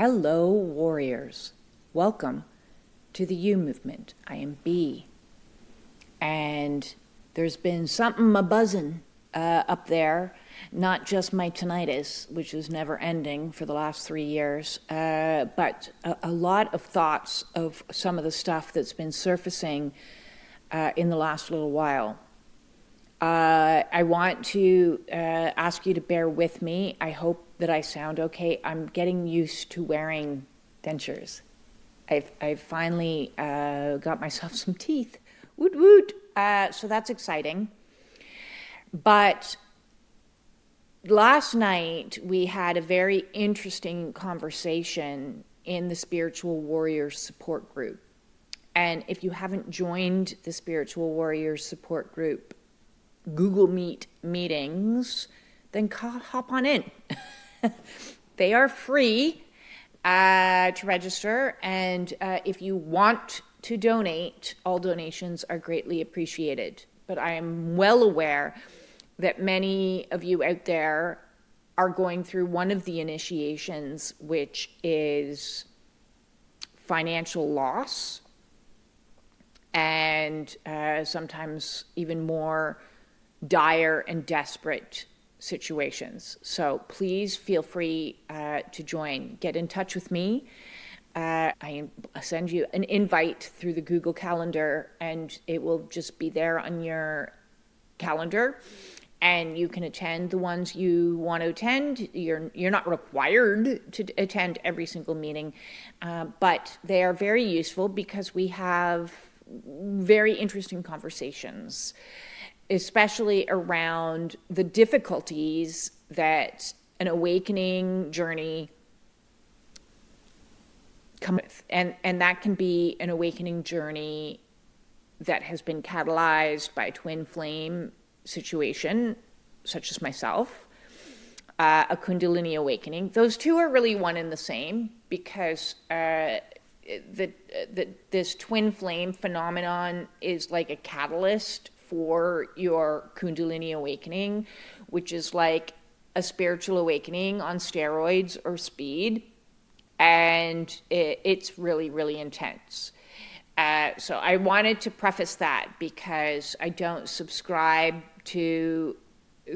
Hello, warriors. Welcome to the You Movement. I am B. And there's been something a-buzzing up there, not just my tinnitus, which is never ending for the last 3 years, but a lot of thoughts of some of the stuff that's been surfacing in the last little while. I want to ask you to bear with me. I hope that I sound okay. I'm getting used to wearing dentures. I've finally got myself some teeth. Woot woot. So that's exciting. But last night we had a very interesting conversation in the Spiritual Warriors support group. And if you haven't joined the Spiritual Warriors support group, Google Meet meetings, then hop on in. They are free to register, and if you want to donate, all donations are greatly appreciated. But I am well aware that many of you out there are going through one of the initiations, which is financial loss, and sometimes even more dire and desperate situations. So please feel free to join. Get in touch with me. I send you an invite through the Google Calendar, and it will just be there on your calendar. And you can attend the ones you want to attend. You're not required to attend every single meeting, but they are very useful because we have very interesting conversations, especially around the difficulties that an awakening journey comes with. And that can be an awakening journey that has been catalyzed by a twin flame situation, such as myself, a Kundalini awakening. Those two are really one and the same because this twin flame phenomenon is like a catalyst for your Kundalini awakening, which is like a spiritual awakening on steroids or speed. And it's really, really intense. So I wanted to preface that because I don't subscribe to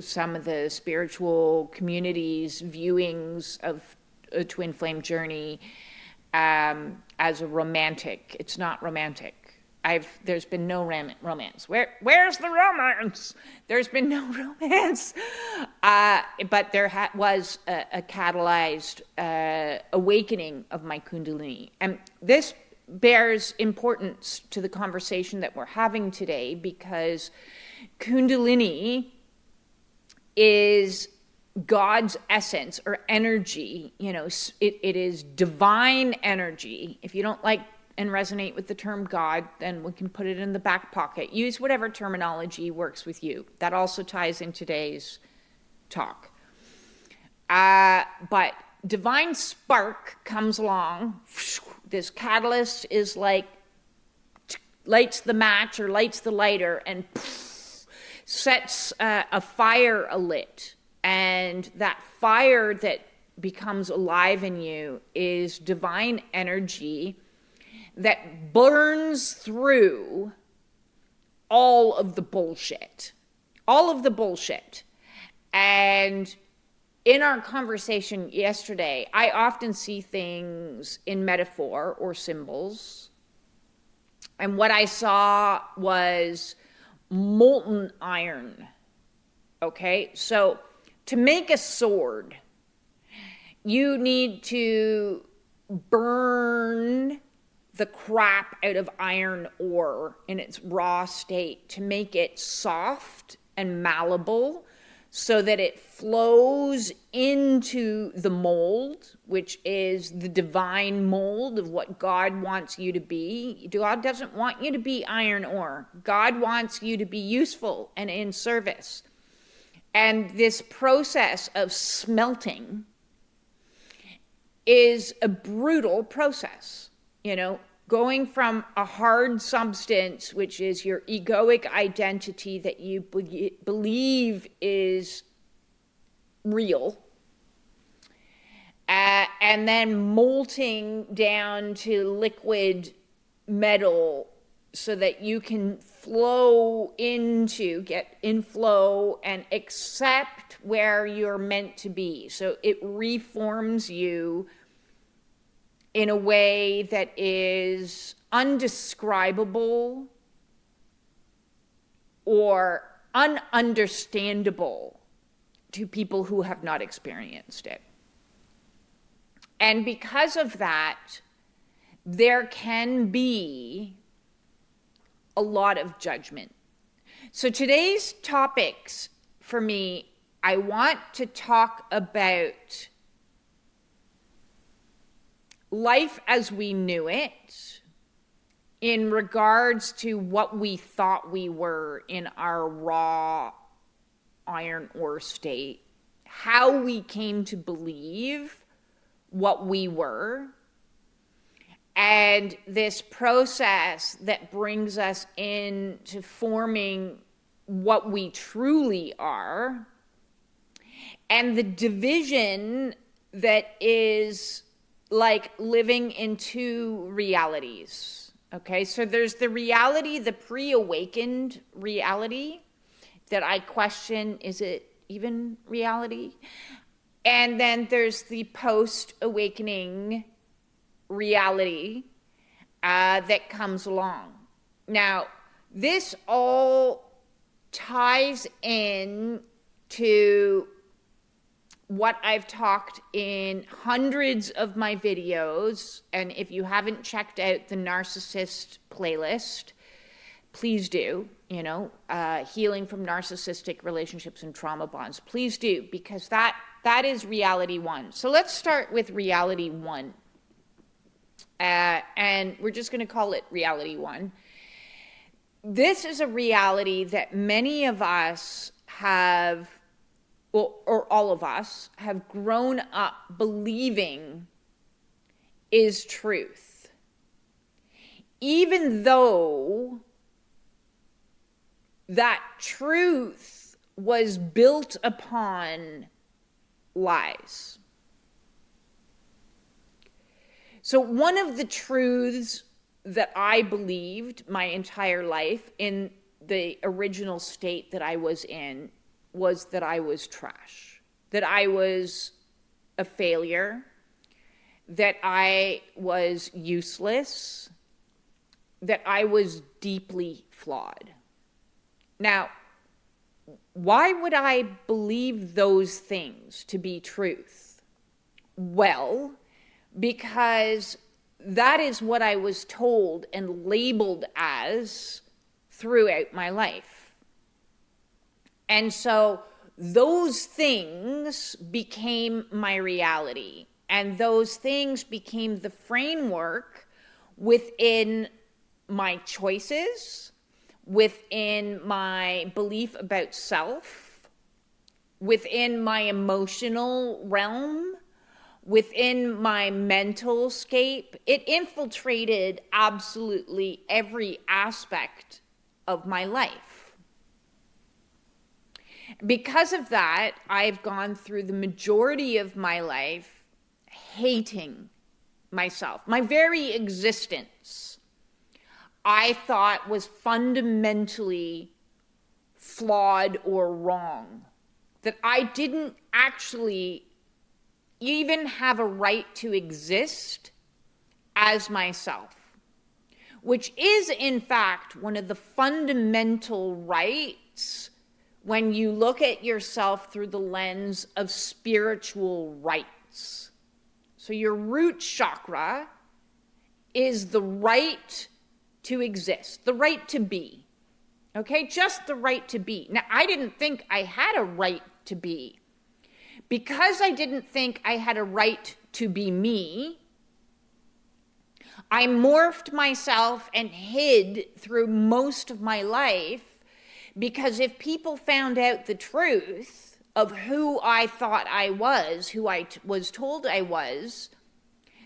some of the spiritual community's viewings of a twin flame journey as a romantic. It's not romantic. There's been no romance. Where's the romance? There's been no romance. But there was a catalyzed awakening of my Kundalini. And this bears importance to the conversation that we're having today because Kundalini is God's essence or energy. You know, it is divine energy. If you don't like and resonate with the term God, then we can put it in the back pocket. Use whatever terminology works with you. That also ties in today's talk. But divine spark comes along. This catalyst is like lights the match or lights the lighter and sets a fire alit. And that fire that becomes alive in you is divine energy that burns through all of the bullshit. And in our conversation yesterday, I often see things in metaphor or symbols. And what I saw was molten iron. Okay, so to make a sword, you need to burn the crap out of iron ore in its raw state to make it soft and malleable so that it flows into the mold, which is the divine mold of what God wants you to be. God doesn't want you to be iron ore. God wants you to be useful and in service. And this process of smelting is a brutal process. You know, going from a hard substance, which is your egoic identity that you believe is real, and then molting down to liquid metal so that you can get in flow and accept where you're meant to be. So it reforms you in a way that is undescribable or ununderstandable to people who have not experienced it. And because of that, there can be a lot of judgment. So today's topics for me, I want to talk about life as we knew it in regards to what we thought we were in our raw iron ore state, how we came to believe what we were, and this process that brings us into forming what we truly are, and the division that is like living in two realities. Okay, so there's the reality, the pre-awakened reality that I question, is it even reality? And then there's the post-awakening reality that comes along. Now, this all ties in to what I've talked in hundreds of my videos, and if you haven't checked out the narcissist playlist, please do. Healing from narcissistic relationships and trauma bonds, please do, because that is reality one. So let's start with reality one, and we're just going to call it reality one. This is a reality that many of us have, or all of us have grown up believing is truth, even though that truth was built upon lies. So one of the truths that I believed my entire life in the original state that I was in was that I was trash, that I was a failure, that I was useless, that I was deeply flawed. Now, why would I believe those things to be truth? Well, because that is what I was told and labeled as throughout my life. And so those things became my reality, and those things became the framework within my choices, within my belief about self, within my emotional realm, within my mental scape. It infiltrated absolutely every aspect of my life. Because of that, I've gone through the majority of my life hating myself. My very existence, I thought, was fundamentally flawed or wrong. That I didn't actually even have a right to exist as myself, which is in fact one of the fundamental rights when you look at yourself through the lens of spiritual rights. So your root chakra is the right to exist, the right to be. Okay, just the right to be. Now, I didn't think I had a right to be. Because I didn't think I had a right to be me, I morphed myself and hid through most of my life, because if people found out the truth of who I thought I was, who I was told I was,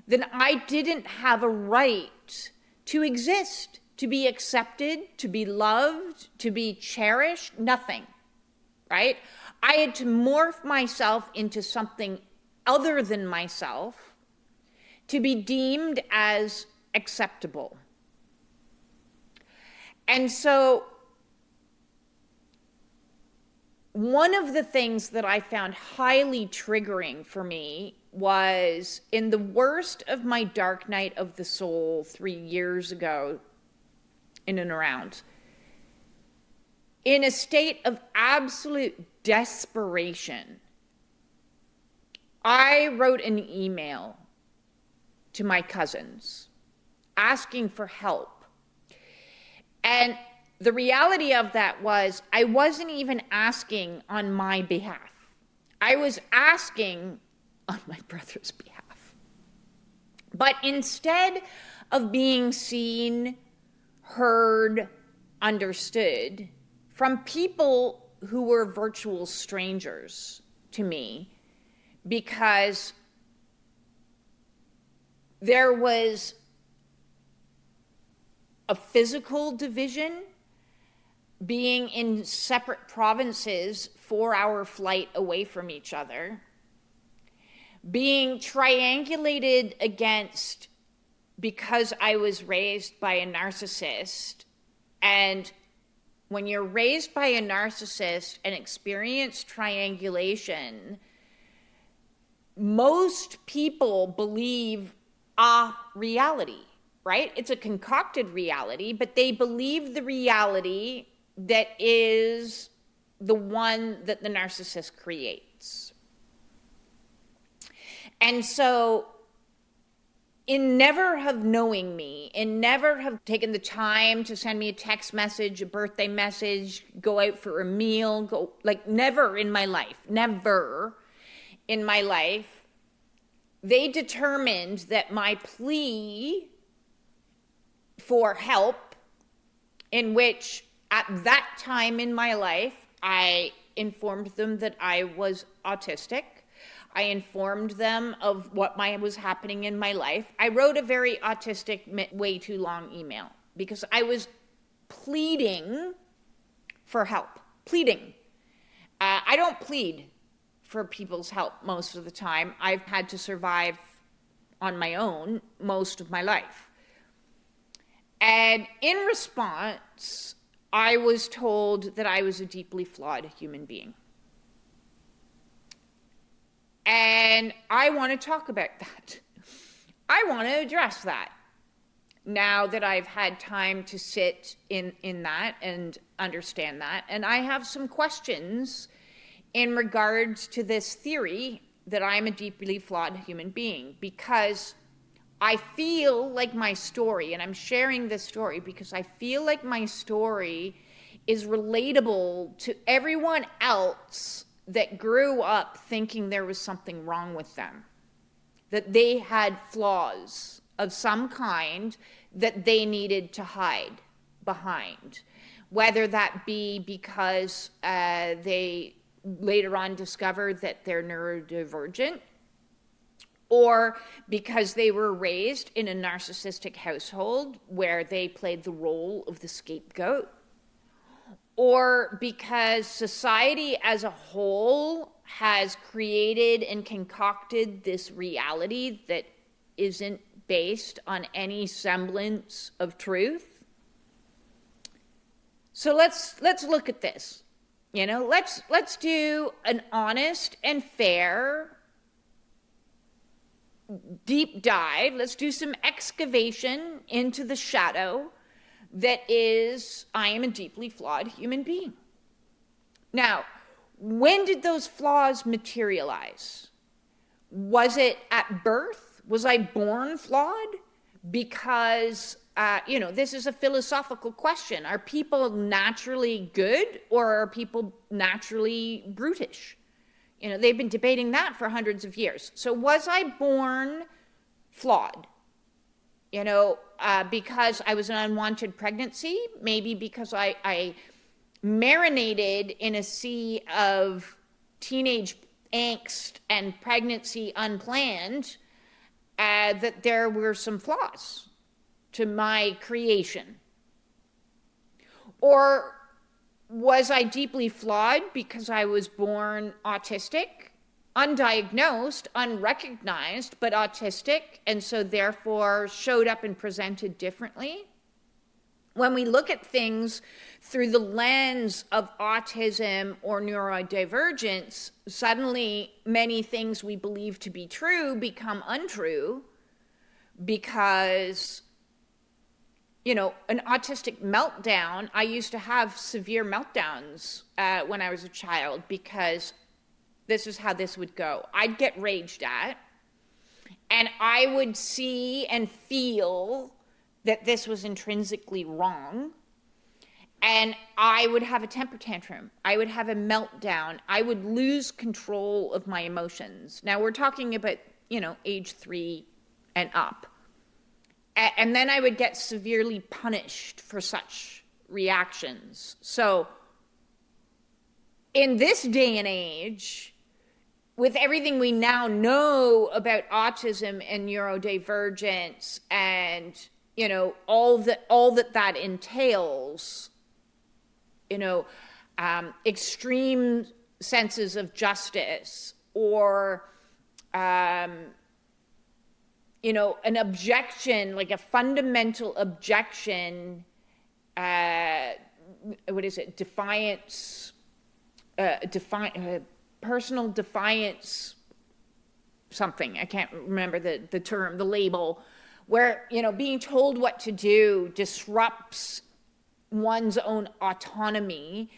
then I didn't have a right to exist, to be accepted, to be loved, to be cherished, nothing, right? I had to morph myself into something other than myself to be deemed as acceptable. And so one of the things that I found highly triggering for me was in the worst of my dark night of the soul 3 years ago, in and around, in a state of absolute desperation, I wrote an email to my cousins asking for help. And the reality of that was I wasn't even asking on my behalf. I was asking on my brother's behalf. But instead of being seen, heard, understood from people who were virtual strangers to me, because there was a physical division, being in separate provinces 4-hour flight away from each other, being triangulated against because I was raised by a narcissist. And when you're raised by a narcissist and experience triangulation, most people believe a reality, right? It's a concocted reality, but they believe the reality that is the one that the narcissist creates. And so in never have knowing me, in never have taken the time to send me a text message, a birthday message, go out for a meal, never in my life, they determined that my plea for help, in which at that time in my life, I informed them that I was autistic. I informed them of what was happening in my life. I wrote a very autistic, way too long email because I was pleading for help. Pleading. I don't plead for people's help most of the time. I've had to survive on my own most of my life. And in response, I was told that I was a deeply flawed human being. And I want to talk about that. I want to address that now that I've had time to sit in that and understand that. And I have some questions in regards to this theory that I'm a deeply flawed human being, because I feel like my story, and I'm sharing this story because I feel like my story is relatable to everyone else that grew up thinking there was something wrong with them, that they had flaws of some kind that they needed to hide behind, whether that be because they later on discovered that they're neurodivergent, or because they were raised in a narcissistic household where they played the role of the scapegoat, or because society as a whole has created and concocted this reality that isn't based on any semblance of truth. So let's look at this. Let's do an honest and fair deep dive. Let's do some excavation into the shadow that is, I am a deeply flawed human being. Now, when did those flaws materialize? Was it at birth? Was I born flawed? Because, this is a philosophical question. Are people naturally good, or are people naturally brutish? They've been debating that for hundreds of years. So was I born flawed? Because I was an unwanted pregnancy, maybe because I marinated in a sea of teenage angst and pregnancy unplanned, that there were some flaws to my creation. Or was I deeply flawed because I was born autistic, undiagnosed, unrecognized, but autistic, and so therefore showed up and presented differently. When we look at things through the lens of autism or neurodivergence, suddenly many things we believe to be true become untrue because, you know, an autistic meltdown, I used to have severe meltdowns when I was a child because this is how this would go. I'd get raged at, and I would see and feel that this was intrinsically wrong, and I would have a temper tantrum. I would have a meltdown. I would lose control of my emotions. Now, we're talking about, you know, age 3 and up. And then I would get severely punished for such reactions. So in this day and age, with everything we now know about autism and neurodivergence and, you know, all that entails, you know, extreme senses of justice or, you know, an objection, like a fundamental objection, what is it, defiance, personal defiance, something, I can't remember the term, the label, where, you know, being told what to do disrupts one's own autonomy.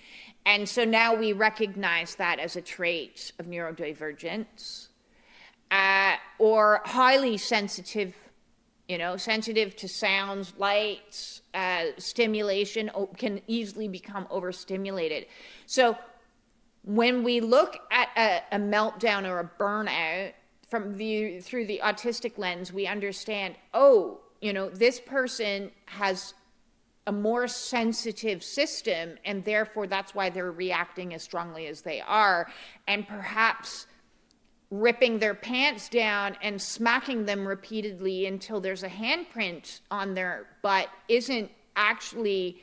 And so now we recognize that as a trait of neurodivergence. Or highly sensitive, you know, sensitive to sounds, lights, stimulation, can easily become overstimulated. So when we look at a meltdown or a burnout through the autistic lens, we understand, oh, you know, this person has a more sensitive system, and therefore that's why they're reacting as strongly as they are, and perhaps ripping their pants down and smacking them repeatedly until there's a handprint on their butt isn't actually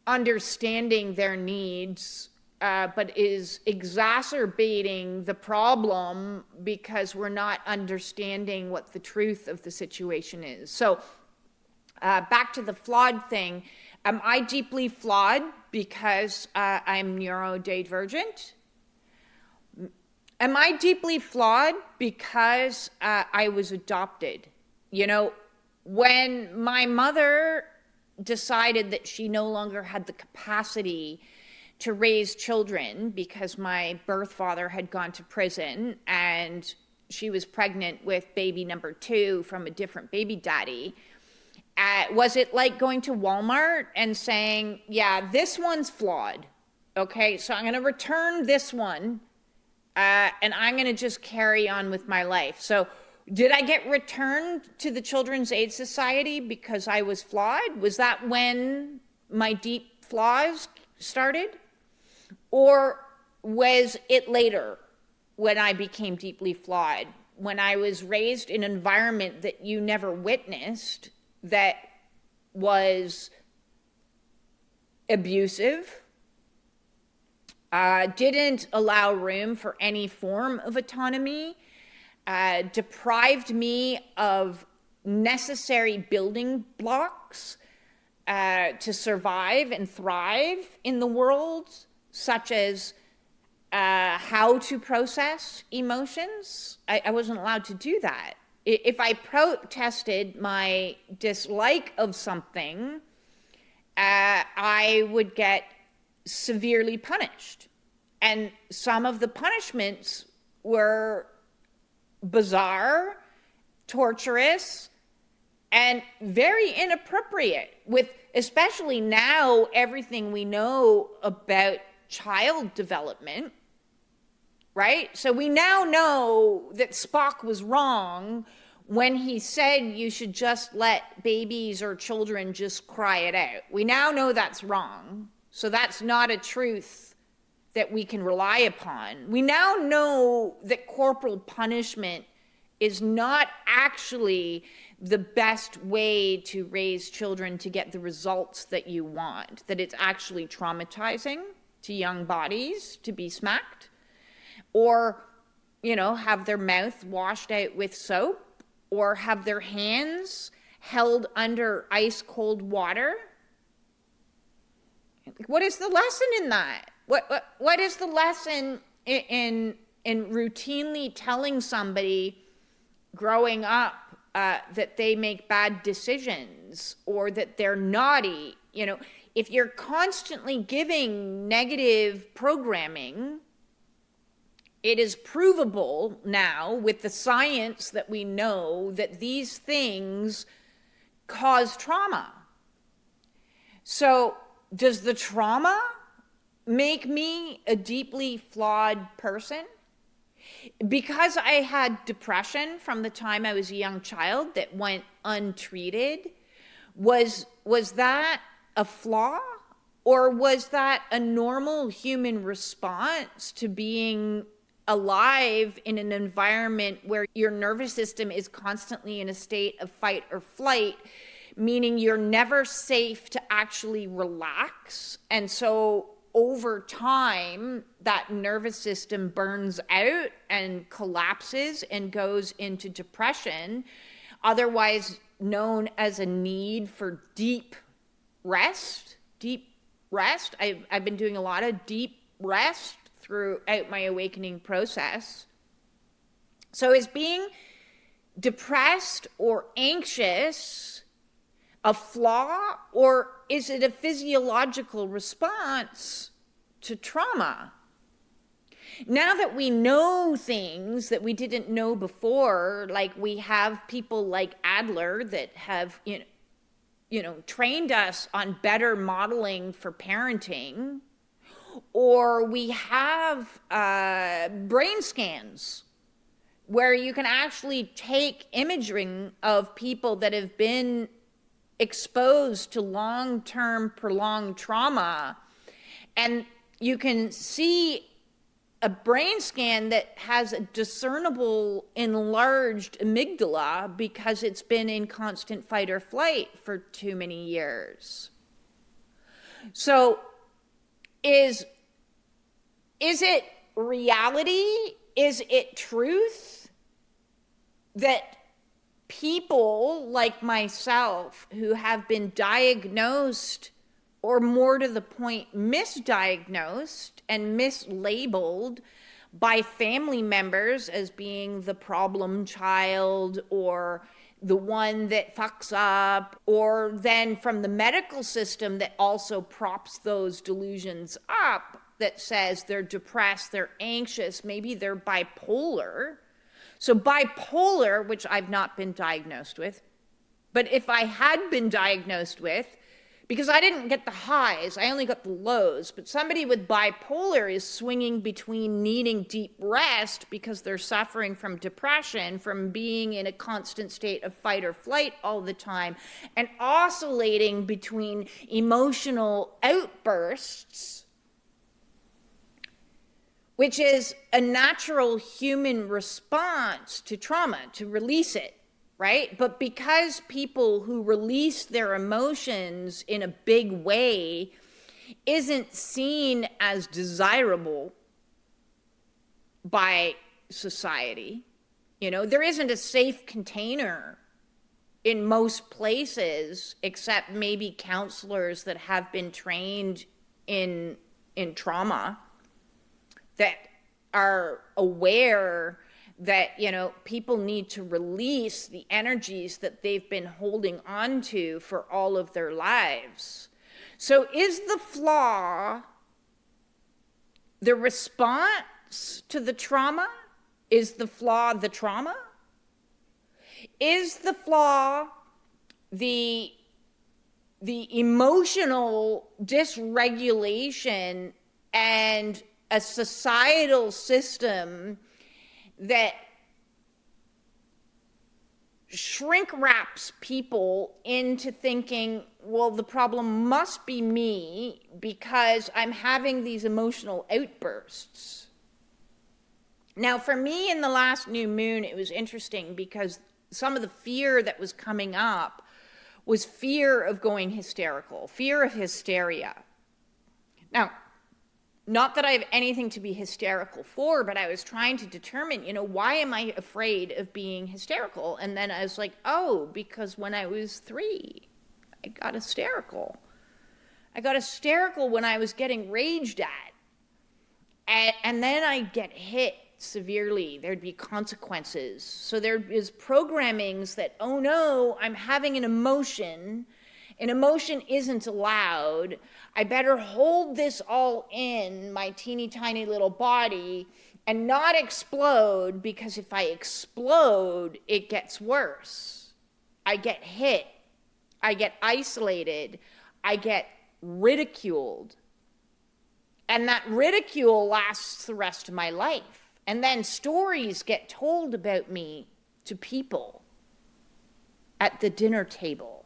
understanding their needs, but is exacerbating the problem because we're not understanding what the truth of the situation is. So back to the flawed thing. Am I deeply flawed because I'm neurodivergent? Am I deeply flawed because I was adopted? You know, when my mother decided that she no longer had the capacity to raise children because my birth father had gone to prison and she was pregnant with baby number 2 from a different baby daddy, was it like going to Walmart and saying, yeah, this one's flawed, okay, so I'm going to return this one, and I'm going to just carry on with my life? So did I get returned to the Children's Aid Society because I was flawed? Was that when my deep flaws started? Or was it later when I became deeply flawed, when I was raised in an environment that you never witnessed, that was abusive, didn't allow room for any form of autonomy, deprived me of necessary building blocks to survive and thrive in the world, such as how to process emotions? I wasn't allowed to do that. If I protested my dislike of something, I would get severely punished. And some of the punishments were bizarre, torturous, and very inappropriate, with especially now everything we know about child development, right? So we now know that Spock was wrong when he said you should just let babies or children just cry it out. We now know that's wrong. So that's not a truth that we can rely upon. We now know that corporal punishment is not actually the best way to raise children to get the results that you want, that it's actually traumatizing to young bodies to be smacked, or, have their mouth washed out with soap, or have their hands held under ice cold water. What is the lesson in that? What is the lesson in routinely telling somebody growing up that they make bad decisions or that they're naughty? If you're constantly giving negative programming, it is provable now with the science that we know that these things cause trauma. So does the trauma make me a deeply flawed person? Because I had depression from the time I was a young child that went untreated, was that a flaw? Or was that a normal human response to being alive in an environment where your nervous system is constantly in a state of fight or flight, meaning you're never safe to actually relax? And so over time, that nervous system burns out and collapses and goes into depression, otherwise known as a need for deep rest. I've been doing a lot of deep rest throughout my awakening process. So is being depressed or anxious a flaw, or is it a physiological response to trauma? Now that we know things that we didn't know before, like we have people like Adler that have, trained us on better modeling for parenting, or we have brain scans where you can actually take imaging of people that have been exposed to long-term prolonged trauma, and you can see a brain scan that has a discernible enlarged amygdala because it's been in constant fight or flight for too many years. So is it reality? Is it truth that people like myself who have been diagnosed, or more to the point, misdiagnosed and mislabeled by family members as being the problem child or the one that fucks up, or then from the medical system that also props those delusions up, that says they're depressed, they're anxious, maybe they're bipolar. So bipolar, which I've not been diagnosed with, but if I had been diagnosed with, because I didn't get the highs, I only got the lows, but somebody with bipolar is swinging between needing deep rest because they're suffering from depression, from being in a constant state of fight or flight all the time, and oscillating between emotional outbursts, which is a natural human response to trauma, to release it, right? But because people who release their emotions in a big way isn't seen as desirable by society, there isn't a safe container in most places, except maybe counselors that have been trained in trauma, that are aware that, people need to release the energies that they've been holding on to for all of their lives. So is the flaw the response to the trauma? Is the flaw the trauma? Is the flaw the emotional dysregulation and a societal system that shrink wraps people into thinking, well, the problem must be me because I'm having these emotional outbursts? Now, for me in the last new moon, it was interesting because some of the fear that was coming up was fear of going hysterical, fear of hysteria. Now, not that I have anything to be hysterical for, but I was trying to determine, why am I afraid of being hysterical? And then I was like, oh, because when I was 3, I got hysterical. I got hysterical when I was getting raged at. And then I get hit severely. There'd be consequences. So there is programmings that, oh no, I'm having an emotion. An emotion isn't allowed. I better hold this all in my teeny tiny little body and not explode, because if I explode, it gets worse. I get hit. I get isolated. I get ridiculed. And that ridicule lasts the rest of my life. And then stories get told about me to people at the dinner table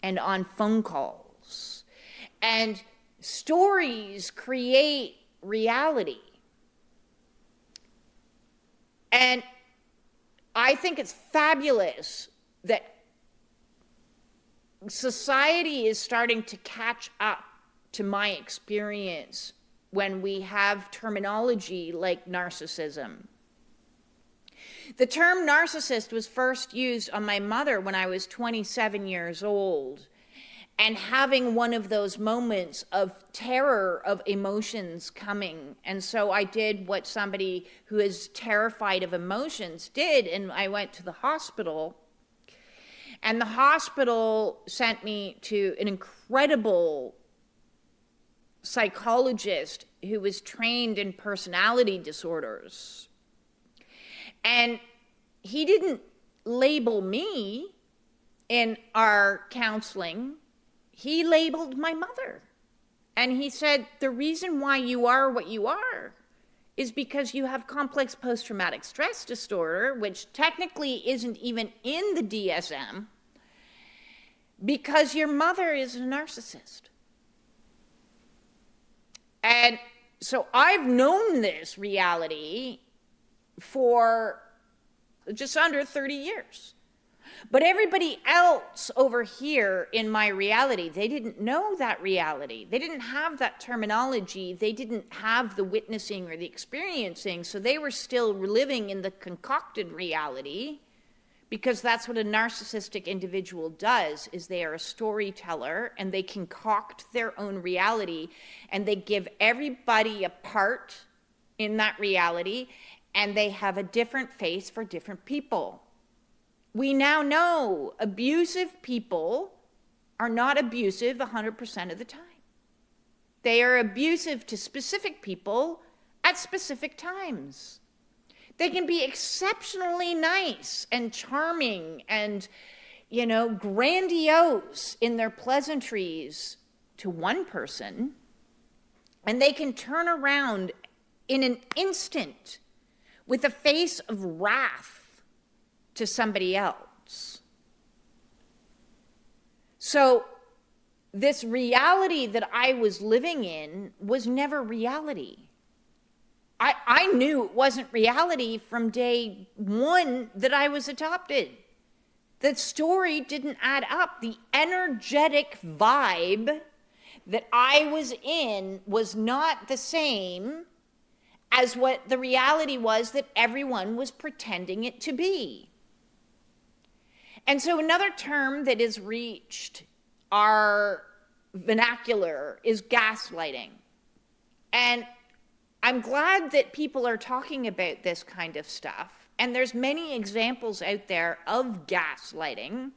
and on phone calls. And stories create reality. And I think it's fabulous that society is starting to catch up to my experience when we have terminology like narcissism. The term narcissist was first used on my mother when I was 27 years old, and having one of those moments of terror of emotions coming. And so I did what somebody who is terrified of emotions did, and I went to the hospital. And the hospital sent me to an incredible psychologist who was trained in personality disorders. And he didn't label me in our counseling. He labeled my mother. And he said, the reason why you are what you are is because you have complex post-traumatic stress disorder, which technically isn't even in the DSM, because your mother is a narcissist. And so I've known this reality for just under 30 years. But everybody else over here in my reality, they didn't know that reality. They didn't have that terminology. They didn't have the witnessing or the experiencing. So they were still living in the concocted reality, because that's what a narcissistic individual does, is they are a storyteller and they concoct their own reality, and they give everybody a part in that reality, and they have a different face for different people. We now know abusive people are not abusive 100% of the time. They are abusive to specific people at specific times. They can be exceptionally nice and charming and, grandiose in their pleasantries to one person, and they can turn around in an instant with a face of wrath to somebody else. So this reality that I was living in was never reality. I knew it wasn't reality from day one that I was adopted. That story didn't add up. The energetic vibe that I was in was not the same as what the reality was that everyone was pretending it to be. And so another term that has reached our vernacular is gaslighting. And I'm glad that people are talking about this kind of stuff. And there's many examples out there of gaslighting.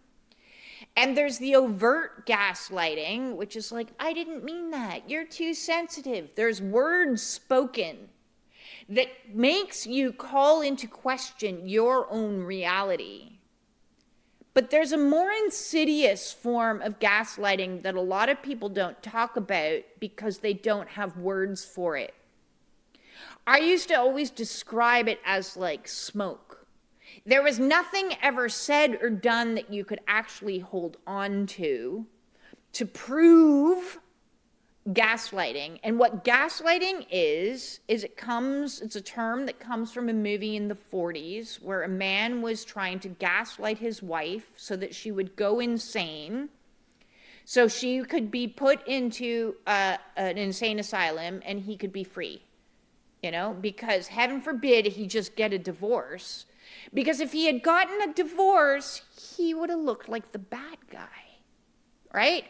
And there's the overt gaslighting, which is like, I didn't mean that. You're too sensitive. There's words spoken that makes you call into question your own reality. But there's a more insidious form of gaslighting that a lot of people don't talk about because they don't have words for it. I used to always describe it as like smoke. There was nothing ever said or done that you could actually hold on to prove gaslighting. And what gaslighting is it's a term that comes from a movie in the 40s where a man was trying to gaslight his wife so that she would go insane, So she could be put into an insane asylum and he could be free, because heaven forbid he just get a divorce. Because if he had gotten a divorce, he would have looked like the bad guy, right?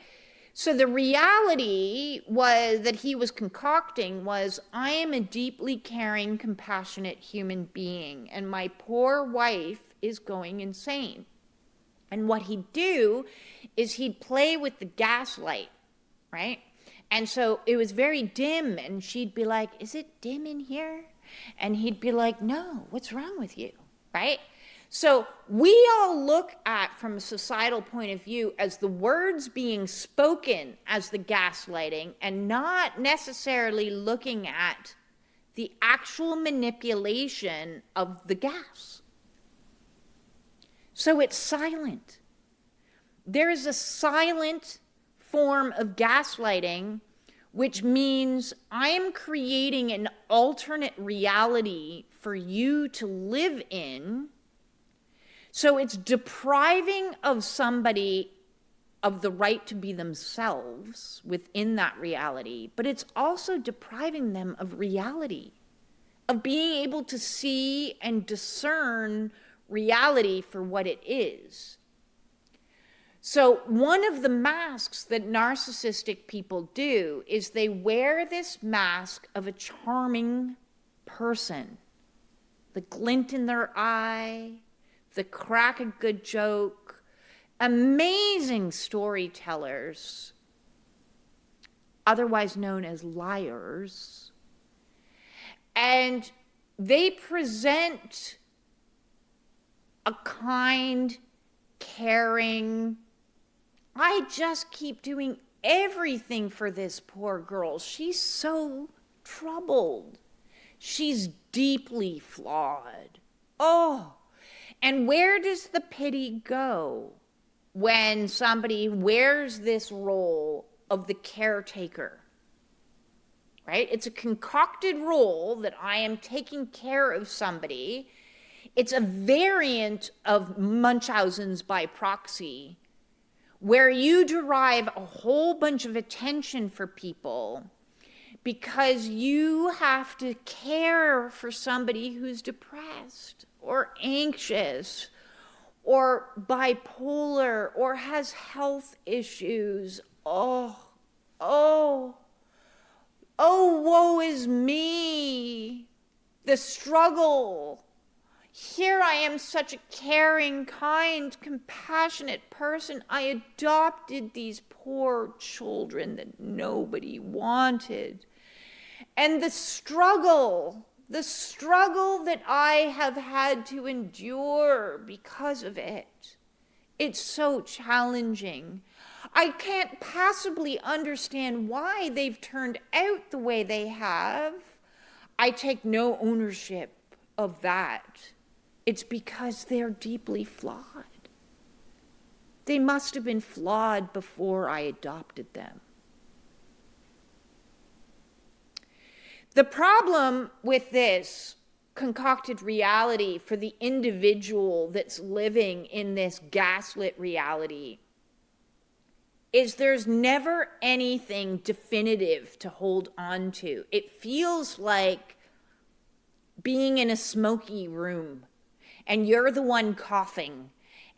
So the reality was that he was concocting was, I am a deeply caring, compassionate human being, and my poor wife is going insane. And what he'd do is he'd play with the gaslight, right? And so it was very dim, and she'd be like, is it dim in here? And he'd be like, no, what's wrong with you, right? So we all look at, from a societal point of view, as the words being spoken as the gaslighting, and not necessarily looking at the actual manipulation of the gas. So it's silent. There is a silent form of gaslighting, which means I am creating an alternate reality for you to live in. So it's depriving of somebody of the right to be themselves within that reality, but it's also depriving them of reality, of being able to see and discern reality for what it is. So one of the masks that narcissistic people do is they wear this mask of a charming person, the glint in their eye, the crack a good joke, amazing storytellers, otherwise known as liars, and they present a kind, caring, I just keep doing everything for this poor girl. She's so troubled. She's deeply flawed. Oh, and where does the pity go when somebody wears this role of the caretaker? Right? It's a concocted role that I am taking care of somebody. It's a variant of Munchausen's by proxy, where you derive a whole bunch of attention for people because you have to care for somebody who's depressed or anxious or bipolar or has health issues. Oh, woe is me. The struggle. Here I am, such a caring, kind, compassionate person. I adopted these poor children that nobody wanted. And the struggle that I have had to endure because of it, it's so challenging. I can't possibly understand why they've turned out the way they have. I take no ownership of that. It's because they're deeply flawed. They must have been flawed before I adopted them. The problem with this concocted reality for the individual that's living in this gaslit reality is there's never anything definitive to hold on to. It feels like being in a smoky room and you're the one coughing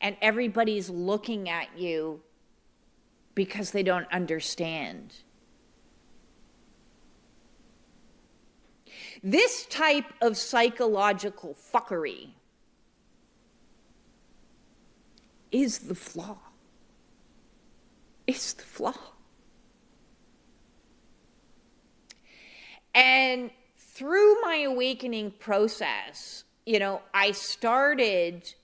and everybody's looking at you because they don't understand. This type of psychological fuckery is the flaw. It's the flaw. And through my awakening process, I started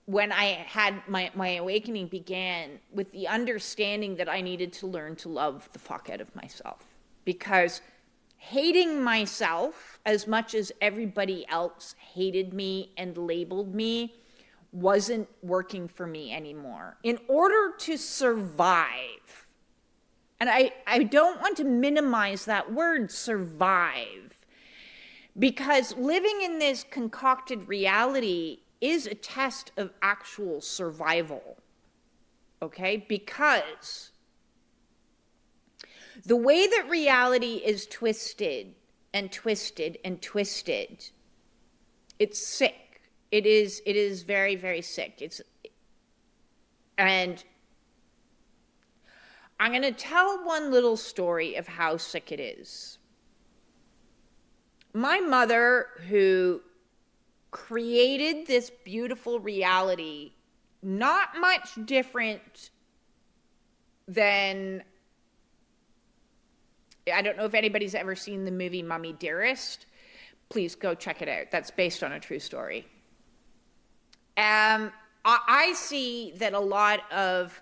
when I had my awakening began with the understanding that I needed to learn to love the fuck out of myself. Because hating myself as much as everybody else hated me and labeled me wasn't working for me anymore. In order to survive, and I don't want to minimize that word, survive, because living in this concocted reality is a test of actual survival, okay? Because The way that reality is twisted and twisted and twisted, it's sick. It is very, very sick. And I'm going to tell one little story of how sick it is. My mother, who created this beautiful reality, not much different than, I don't know if anybody's ever seen the movie Mommy Dearest. Please go check it out. That's based on a true story. I see that a lot of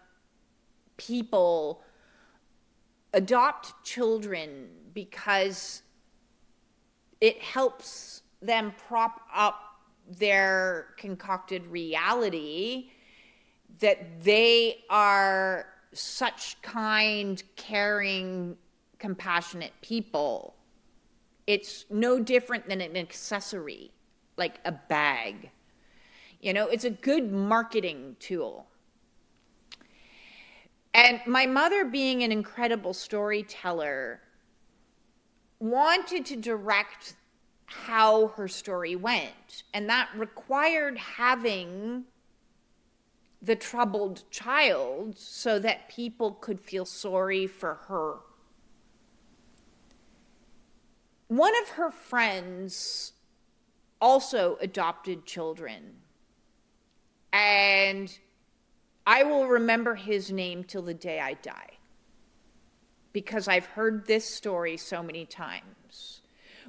people adopt children because it helps them prop up their concocted reality that they are such kind, caring, compassionate people. It's no different than an accessory, like a bag. You know, it's a good marketing tool. And my mother, being an incredible storyteller, wanted to direct how her story went. And that required having the troubled child so that people could feel sorry for her. One of her friends also adopted children. And I will remember his name till the day I die, because I've heard this story so many times.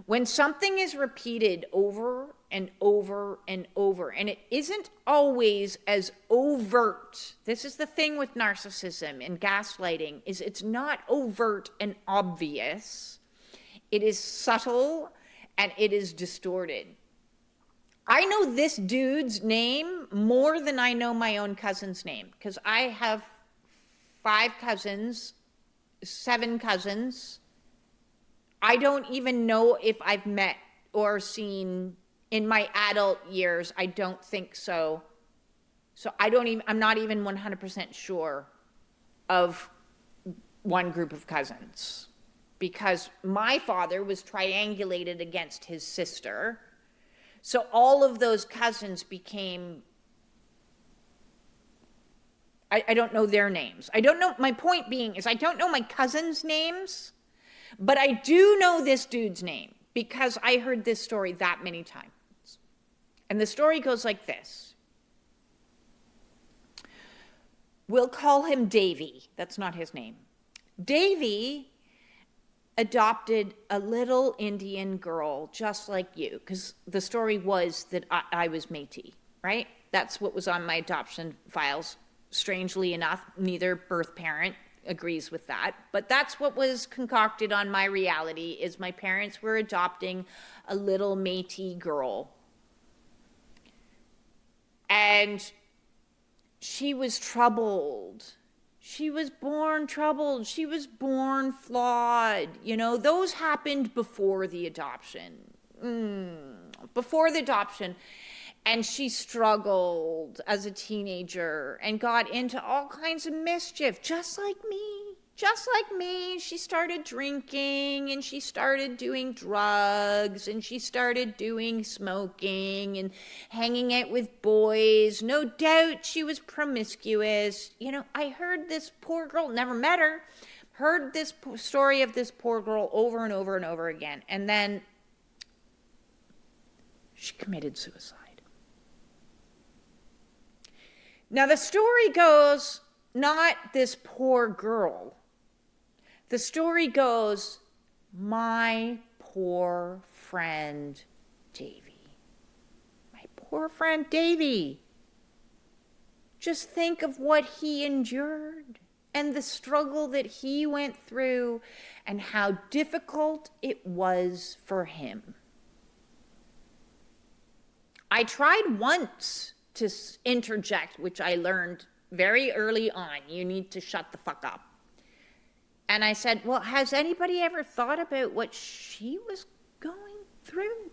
When something is repeated over and over and over, and it isn't always as overt. This is the thing with narcissism and gaslighting, is it's not overt and obvious. It is subtle and it is distorted. I know this dude's name more than I know my own cousin's name, because I have 5 cousins, 7 cousins. I don't even know if I've met or seen in my adult years. I don't think so. So I'm not even 100% sure of one group of cousins, because my father was triangulated against his sister. So all of those cousins became, I don't know their names. I don't know, my point being is I don't know my cousins' names, but I do know this dude's name because I heard this story that many times. And the story goes like this. We'll call him Davy. That's not his name. Davy adopted a little Indian girl just like you, because the story was that I was Métis, right? That's what was on my adoption files. Strangely enough, neither birth parent agrees with that, but that's what was concocted on my reality, is my parents were adopting a little Métis girl. And she was troubled. She was born troubled. She was born flawed. You know, those happened before the adoption. Before the adoption. And she struggled as a teenager and got into all kinds of mischief, just like me. Just like me. She started drinking and she started doing drugs and she started doing smoking and hanging out with boys. No doubt she was promiscuous. You know, I heard this poor girl, never met her, heard this story of this poor girl over and over and over again. And then she committed suicide. Now the story goes, not this poor girl. The story goes, my poor friend Davy. My poor friend Davy. Just think of what he endured and the struggle that he went through and how difficult it was for him. I tried once to interject, which I learned very early on. You need to shut the fuck up. And I said, well, has anybody ever thought about what she was going through?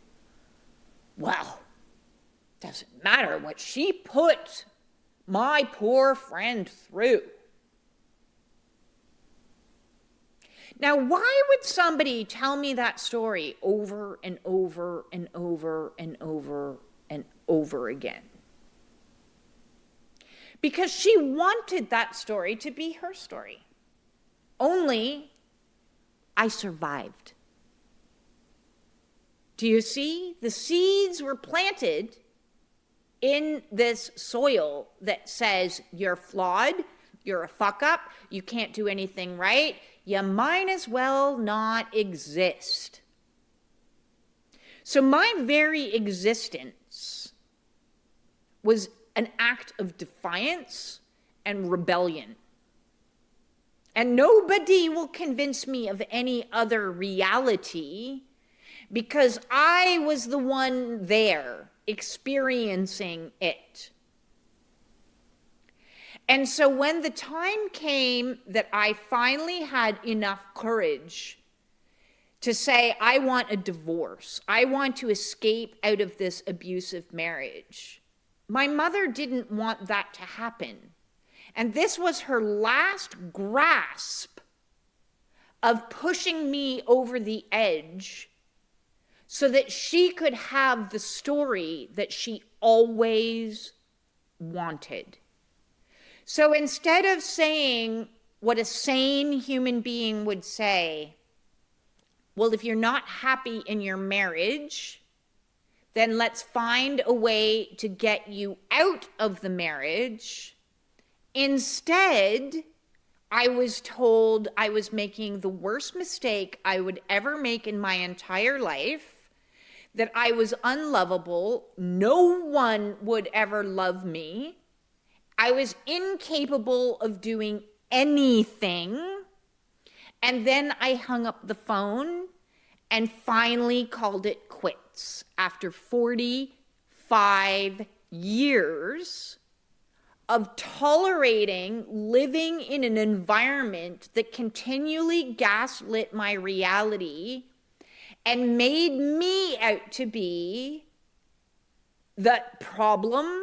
Well, doesn't matter what she put my poor friend through. Now, why would somebody tell me that story over and over and over and over and over again? Because she wanted that story to be her story. Only I survived. Do you see? The seeds were planted in this soil that says you're flawed, you're a fuck up, you can't do anything right, you might as well not exist. So my very existence was an act of defiance and rebellion. And nobody will convince me of any other reality because I was the one there experiencing it. And so when the time came that I finally had enough courage to say, I want a divorce, I want to escape out of this abusive marriage, my mother didn't want that to happen. And this was her last grasp of pushing me over the edge so that she could have the story that she always wanted. So instead of saying what a sane human being would say, well, if you're not happy in your marriage, then let's find a way to get you out of the marriage. Instead, I was told I was making the worst mistake I would ever make in my entire life, that I was unlovable, no one would ever love me, I was incapable of doing anything, and then I hung up the phone and finally called it quits after 45 years of tolerating living in an environment that continually gaslit my reality and made me out to be the problem,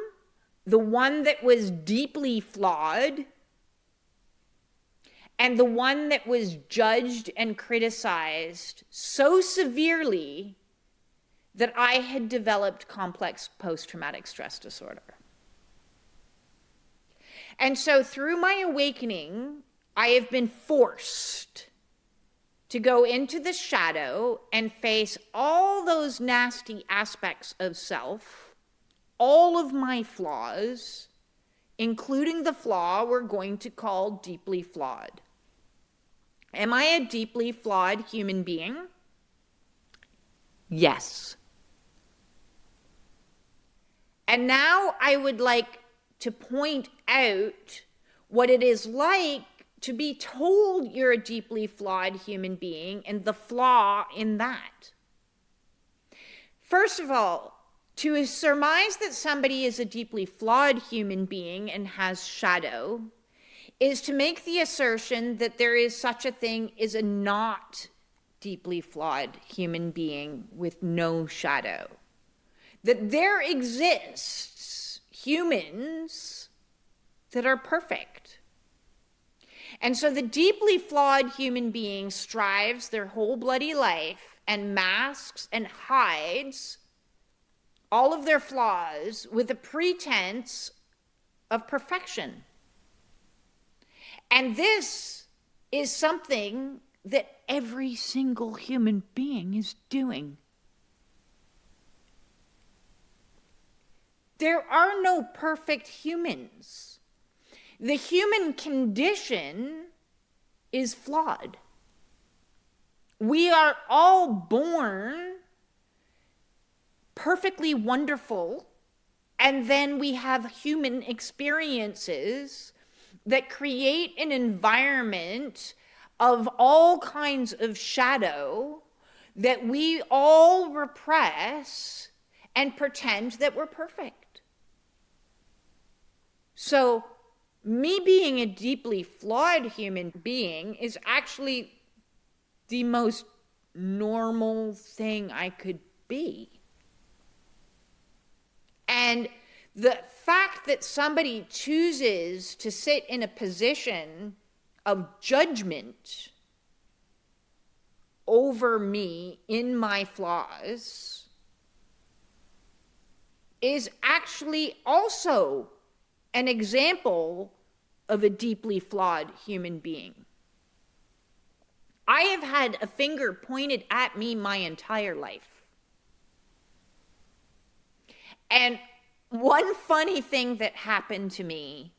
the one that was deeply flawed, and the one that was judged and criticized so severely that I had developed complex post-traumatic stress disorder. And so through my awakening, I have been forced to go into the shadow and face all those nasty aspects of self, all of my flaws, including the flaw we're going to call deeply flawed. Am I a deeply flawed human being? Yes. And now I would like to point out what it is like to be told you're a deeply flawed human being and the flaw in that. First of all, to surmise that somebody is a deeply flawed human being and has shadow is to make the assertion that there is such a thing as a not deeply flawed human being with no shadow. That there exists humans that are perfect. And so the deeply flawed human being strives their whole bloody life and masks and hides all of their flaws with a pretense of perfection. And this is something that every single human being is doing. There are no perfect humans. The human condition is flawed. We are all born perfectly wonderful, and then we have human experiences that create an environment of all kinds of shadow that we all repress and pretend that we're perfect. So, me being a deeply flawed human being is actually the most normal thing I could be. And the fact that somebody chooses to sit in a position of judgment over me in my flaws is actually also an example of a deeply flawed human being. I have had a finger pointed at me my entire life. And one funny thing that happened to me,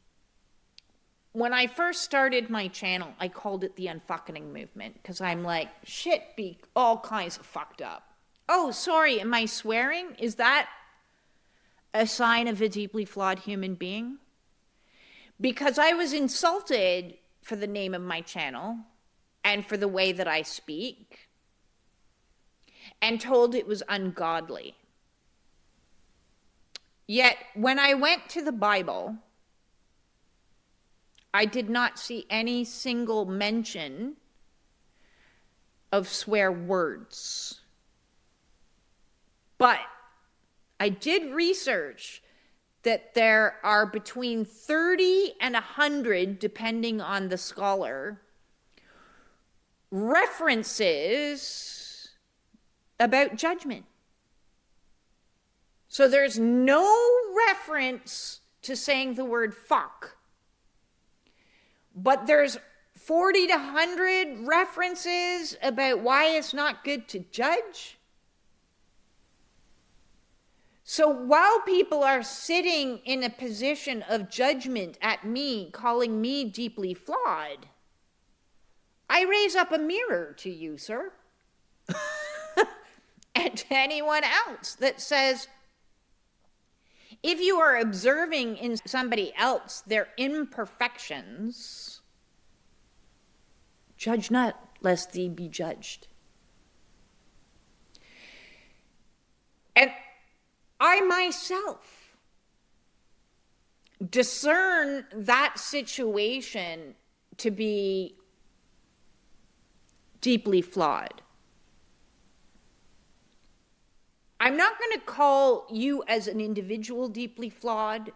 when I first started my channel, I called it the unfucking movement, because I'm like, shit be all kinds of fucked up. Oh, sorry, am I swearing? Is that a sign of a deeply flawed human being? Because I was insulted for the name of my channel and for the way that I speak, and told it was ungodly. Yet, when I went to the Bible, I did not see any single mention of swear words. But I did research that there are between 30 and 100, depending on the scholar, references about judgment. So there's no reference to saying the word fuck, but there's 40 to 100 references about why it's not good to judge. So while people are sitting in a position of judgment at me, calling me deeply flawed, I raise up a mirror to you, sir, and to anyone else that says, if you are observing in somebody else their imperfections, judge not, lest thee be judged. And I myself discern that situation to be deeply flawed. I'm not going to call you as an individual deeply flawed,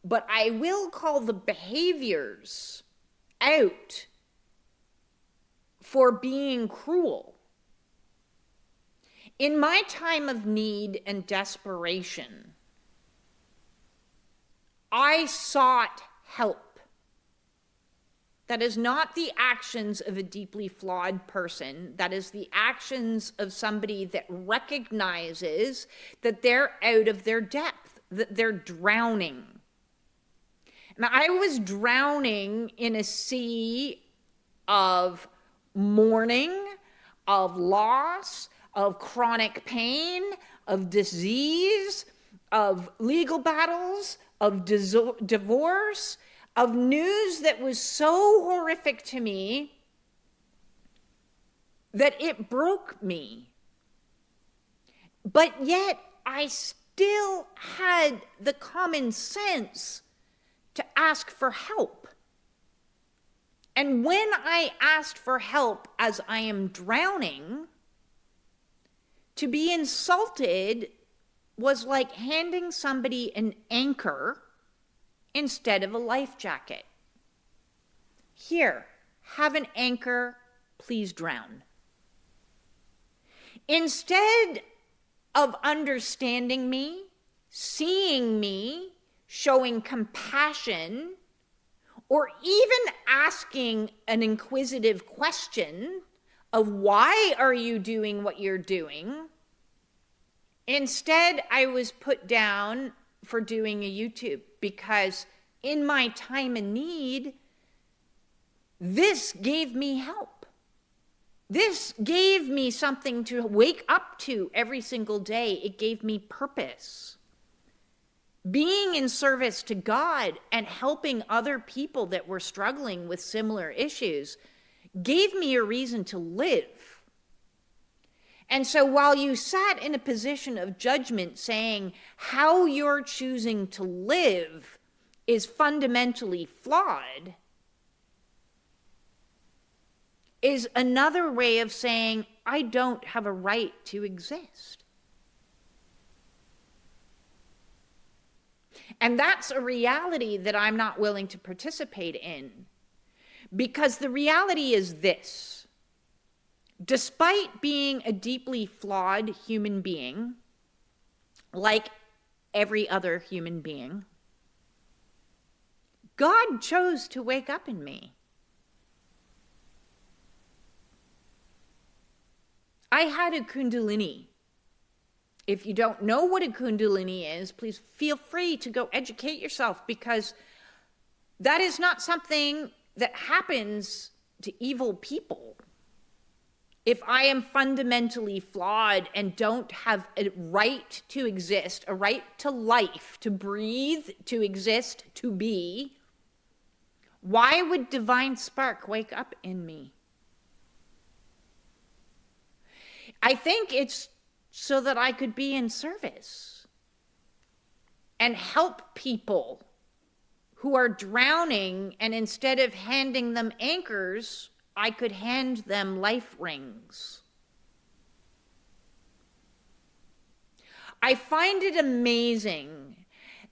but I will call the behaviors out for being cruel. In my time of need and desperation, I sought help. That is not the actions of a deeply flawed person. That is the actions of somebody that recognizes that they're out of their depth, that they're drowning. And I was drowning in a sea of mourning, of loss, of chronic pain, of disease, of legal battles, of divorce, of news that was so horrific to me that it broke me. But yet I still had the common sense to ask for help. And when I asked for help as I am drowning, to be insulted was like handing somebody an anchor instead of a life jacket. Here, have an anchor, please drown. Instead of understanding me, seeing me, showing compassion, or even asking an inquisitive question of why are you doing what you're doing, instead I was put down for doing a YouTube, because in my time of need, this gave me help. This gave me something to wake up to every single day. It gave me purpose. Being in service to God and helping other people that were struggling with similar issues gave me a reason to live. And so while you sat in a position of judgment saying how you're choosing to live is fundamentally flawed, is another way of saying I don't have a right to exist. And that's a reality that I'm not willing to participate in, because the reality is this: Despite being a deeply flawed human being, like every other human being, God chose to wake up in me. I had a kundalini. If you don't know what a kundalini is, please feel free to go educate yourself, because that is not something that happens to evil people. If I am fundamentally flawed and don't have a right to exist, a right to life, to breathe, to exist, to be, why would divine spark wake up in me? I think it's so that I could be in service and help people who are drowning, and instead of handing them anchors, I could hand them life rings. I find it amazing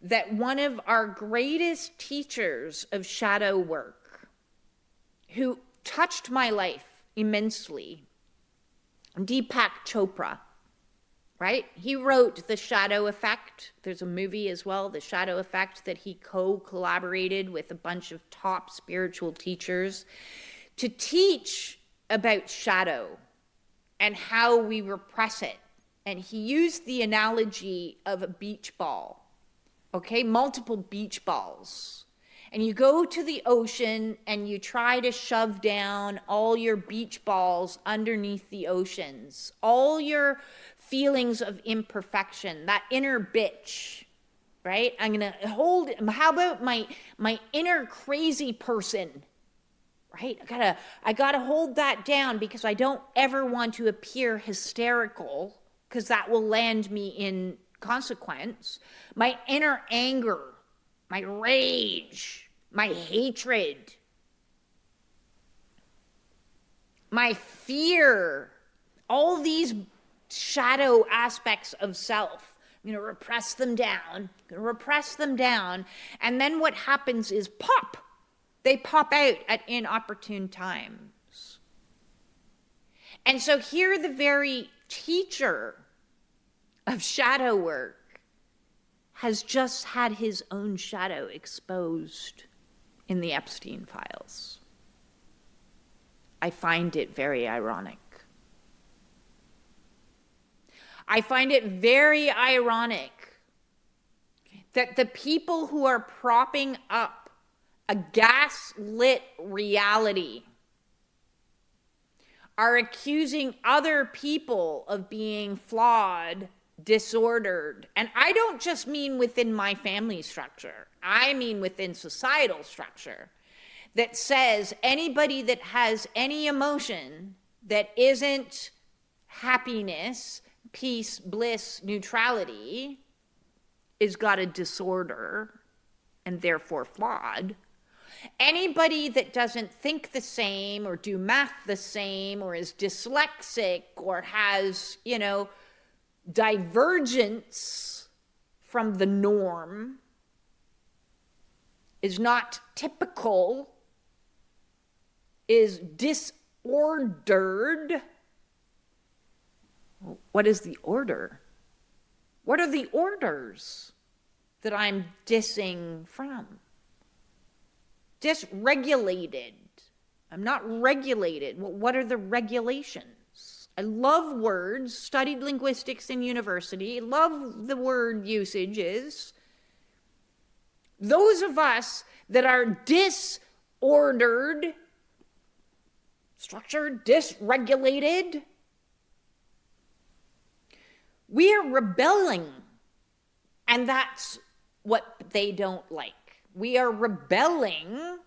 that one of our greatest teachers of shadow work, who touched my life immensely, Deepak Chopra, right? He wrote The Shadow Effect. There's a movie as well, The Shadow Effect, that he co-collaborated with a bunch of top spiritual teachers to teach about shadow and how we repress it. And he used the analogy of a beach ball, okay? Multiple beach balls. And you go to the ocean and you try to shove down all your beach balls underneath the oceans, all your feelings of imperfection, that inner bitch, right? I'm gonna hold, how about my inner crazy person, right? I gotta hold that down, because I don't ever want to appear hysterical, because that will land me in consequence. My inner anger, my rage, my hatred, my fear, all these shadow aspects of self. I'm going to repress them down, and then what happens is pop. They pop out at inopportune times. And so here the very teacher of shadow work has just had his own shadow exposed in the Epstein files. I find it very ironic. I find it very ironic that the people who are propping up a gaslit reality are accusing other people of being flawed, disordered. And I don't just mean within my family structure. I mean within societal structure that says anybody that has any emotion that isn't happiness, peace, bliss, neutrality is got a disorder and therefore flawed. Anybody that doesn't think the same or do math the same or is dyslexic or has, divergence from the norm, is not typical, is disordered. What is the order? What are the orders that I'm dissing from? Dysregulated. I'm not regulated. What are the regulations? I love words, studied linguistics in university, love the word usages. Those of us that are disordered, structured, dysregulated, we are rebelling, and that's what they don't like. We are rebelling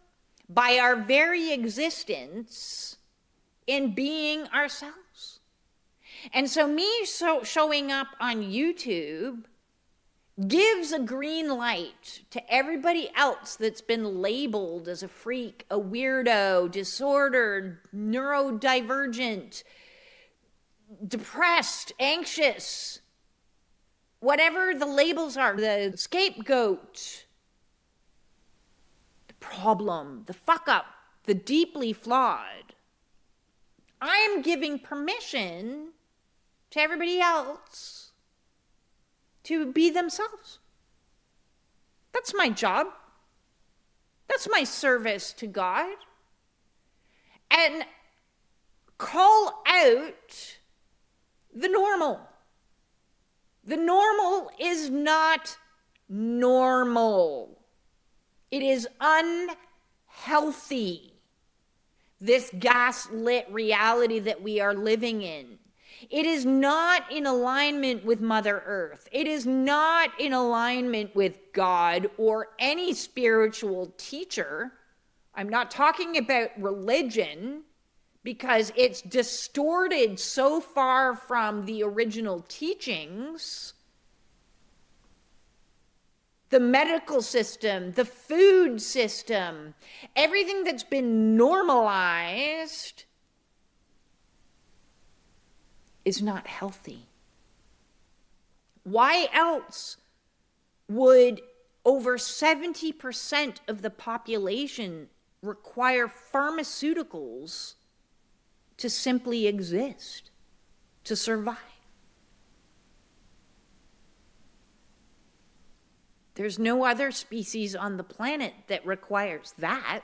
by our very existence in being ourselves. And so me showing up on YouTube gives a green light to everybody else that's been labeled as a freak, a weirdo, disordered, neurodivergent, depressed, anxious, whatever the labels are, the scapegoat, the problem, the fuck up, the deeply flawed. I'm giving permission to everybody else to be themselves. That's my job. That's my service to God. And call out the normal. The normal is not normal. It is unhealthy. This gaslit reality that we are living in. It is not in alignment with Mother Earth. It is not in alignment with God or any spiritual teacher. I'm not talking about religion because it's distorted so far from the original teachings. The medical system, the food system, everything that's been normalized is not healthy. Why else would over 70% of the population require pharmaceuticals to simply exist, to survive? There's no other species on the planet that requires that.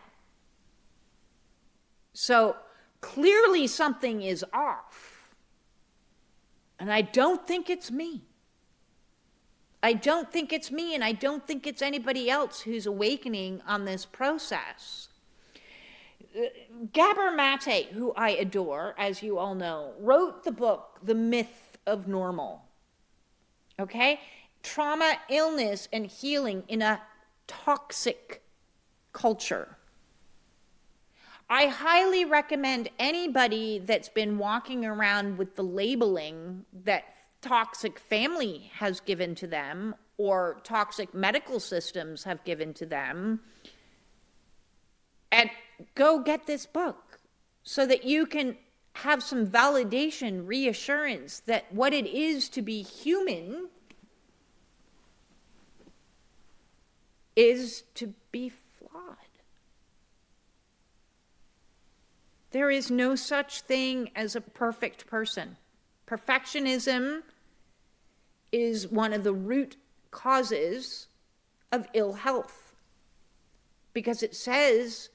So clearly something is off. And I don't think it's me. I don't think it's me, and I don't think it's anybody else who's awakening on this process. Gabor Mate, who I adore, as you all know, wrote the book, The Myth of Normal. Okay? Trauma, illness, and healing in a toxic culture. I highly recommend anybody that's been walking around with the labeling that toxic family has given to them or toxic medical systems have given to them, and go get this book so that you can have some validation, reassurance that what it is to be human is to be flawed. There is no such thing as a perfect person. Perfectionism is one of the root causes of ill health because it says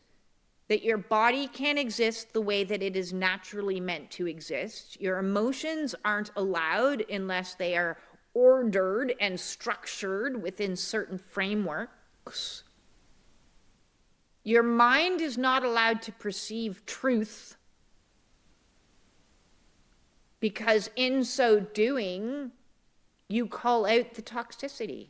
that your body can't exist the way that it is naturally meant to exist. Your emotions aren't allowed unless they are ordered and structured within certain frameworks. Your mind is not allowed to perceive truth because in so doing, you call out the toxicity.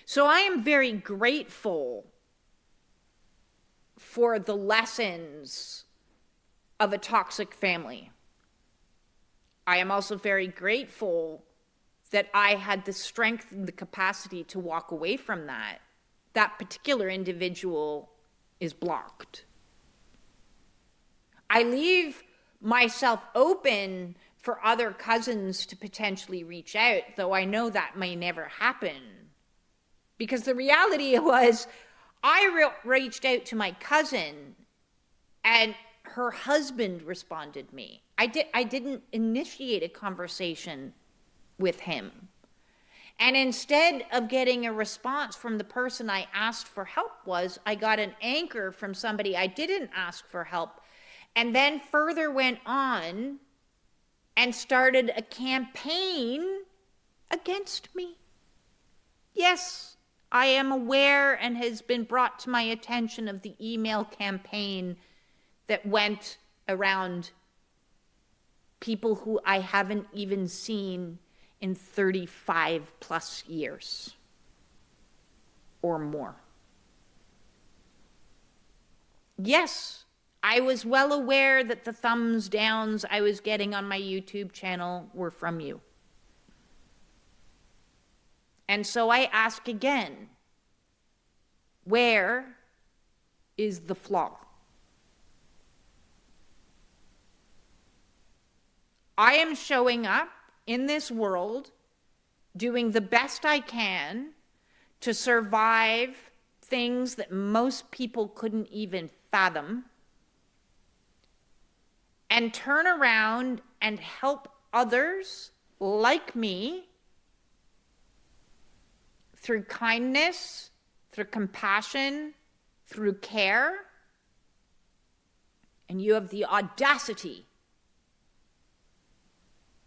So I am very grateful for the lessons of a toxic family. I am also very grateful that I had the strength and the capacity to walk away from that. That particular individual is blocked. I leave myself open for other cousins to potentially reach out, though I know that may never happen. Because the reality was, I reached out to my cousin and her husband responded me. I didn't initiate a conversation with him. And instead of getting a response from the person I asked for help I got an anchor from somebody I didn't ask for help, and then further went on and started a campaign against me. Yes, I am aware and has been brought to my attention of the email campaign that went around people who I haven't even seen in 35 plus years or more. Yes, I was well aware that the thumbs downs I was getting on my YouTube channel were from you. And so I ask again, where is the flaw? I am showing up in this world, doing the best I can to survive things that most people couldn't even fathom and turn around and help others like me through kindness, through compassion, through care, and you have the audacity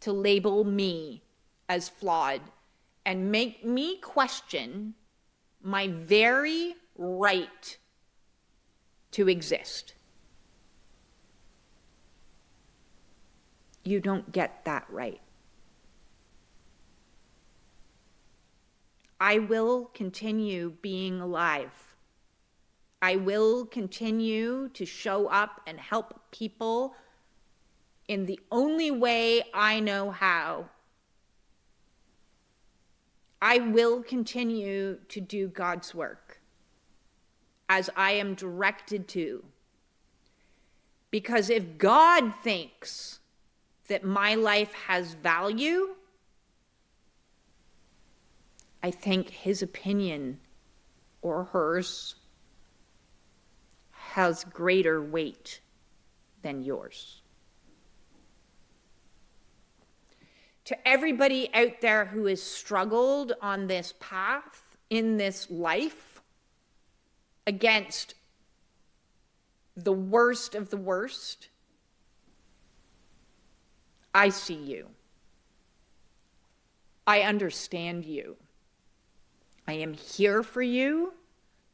to label me as flawed and make me question my very right to exist. You don't get that right. I will continue being alive. I will continue to show up and help people in the only way I know how. I will continue to do God's work as I am directed to. Because if God thinks that my life has value, I think his opinion or hers has greater weight than yours. To everybody out there who has struggled on this path, in this life, against the worst of the worst, I see you. I understand you. I am here for you,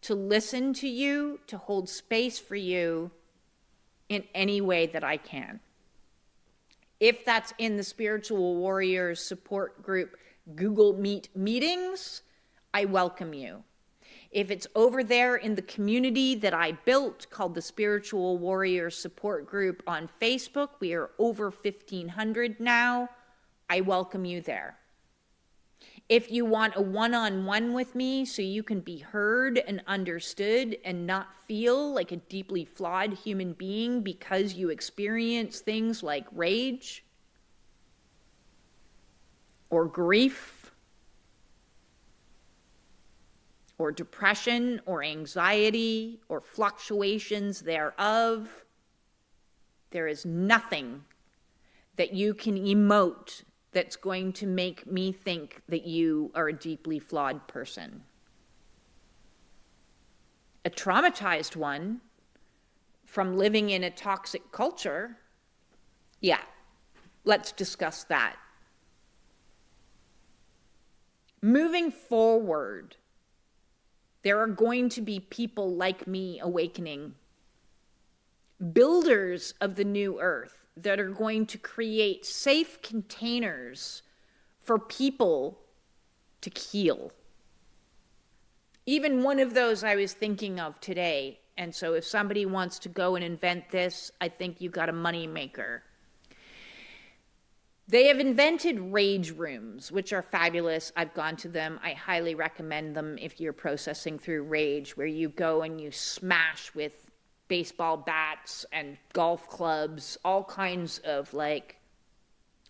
to listen to you, to hold space for you in any way that I can. If that's in the Spiritual Warriors support group Google Meet meetings, I welcome you. If it's over there in the community that I built called the Spiritual Warriors support group on Facebook, we are over 1,500 now, I welcome you there. If you want a one-on-one with me so you can be heard and understood and not feel like a deeply flawed human being because you experience things like rage or grief or depression or anxiety or fluctuations thereof, there is nothing that you can emote that's going to make me think that you are a deeply flawed person. A traumatized one from living in a toxic culture, yeah, let's discuss that. Moving forward, there are going to be people like me awakening, builders of the new earth that are going to create safe containers for people to heal. Even one of those I was thinking of today, and so if somebody wants to go and invent this, I think you got a money maker. They have invented rage rooms, which are fabulous. I've gone to them. I highly recommend them if you're processing through rage, where you go and you smash with baseball bats and golf clubs, all kinds of like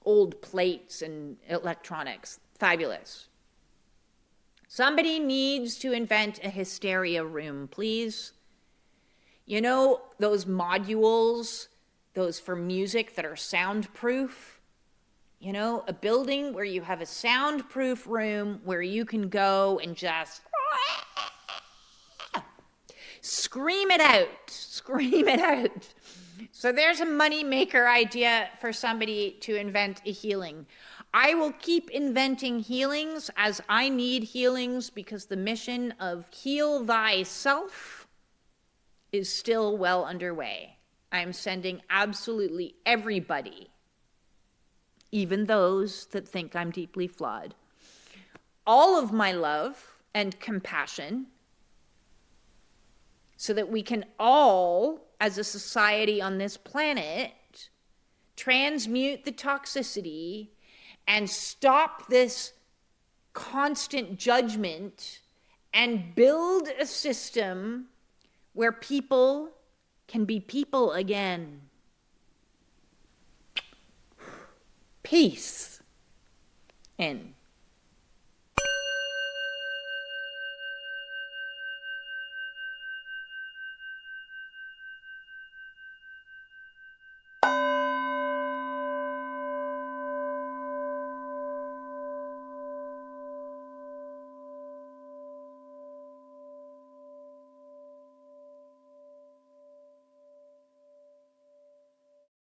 old plates and electronics. Fabulous. Somebody needs to invent a hysteria room, please. You know, those modules, those for music that are soundproof? You know, a building where you have a soundproof room where you can go and just scream it out. Scream it out. So there's a money maker idea for somebody to invent a healing. I will keep inventing healings as I need healings because the mission of heal thyself is still well underway. I'm sending absolutely everybody, even those that think I'm deeply flawed, all of my love and compassion so that we can all, as a society on this planet, transmute the toxicity and stop this constant judgment and build a system where people can be people again. Peace. End.